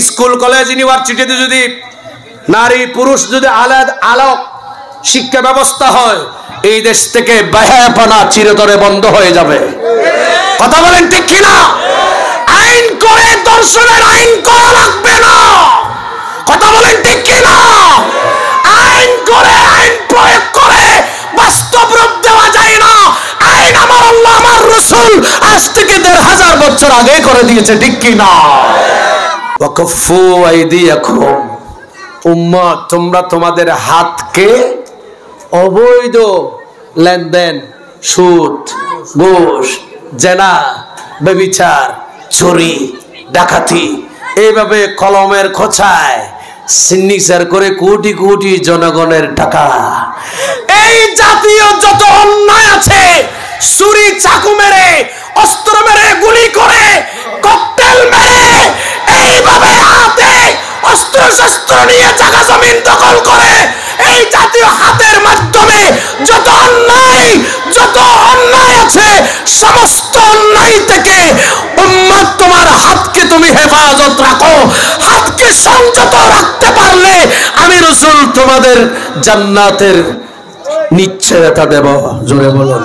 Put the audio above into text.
School college ইউনিভার্সিটিতে যদি নারী পুরুষ যদি আলাদা শিক্ষা ব্যবস্থা হয়, এই দেশ থেকে বেহায়াপনা চিরতরে বন্ধ হয়ে যাবে। কথা বলেন ঠিক কিনা? আইন করে দর্শনের আইন করা লাগবে না। কথা বলেন ঠিক কিনা? আইন করে আইন প্রয়োগ করে বাস্তব রূপ দেওয়া যায় না। আইন আমার আল্লাহ আমার রাসূল আজ থেকে ১৫০০ বছর আগে করে দিয়েছে, ঠিক কিনা? ওয়াকাফু আইদিয়াকুম, উম্মত তোমরা তোমাদের হাতকে অবৈধ লেনদেন, সুদ, ঘুষ, জেনা, ব্যভিচার, চুরি, ডাকাতি এইভাবে কলমের খোঁচায় সিগনেচার করে কোটি কোটি জনগণের টাকা, এই জাতীয় যত অন্যায় আছে, ছুরি চাকু মেরে, অস্ত্র মেরে, গুলি করে, ককটেল মেরে, এইভাবে হাতে অস্ত্র শস্ত্র নিয়ে জায়গা জমিন দখল করে, এই জাতীয় হাতের মাধ্যমে যত অন্যায় আছে, সমস্ত অন্যায় থেকে উম্মত তোমার হাতকে তুমি হেফাজত রাখো। হাতকে সংযত রাখতে পারলে আমি রাসূল তোমাদের জান্নাতের নিশ্চয়তা দেব। জোরে বলুন।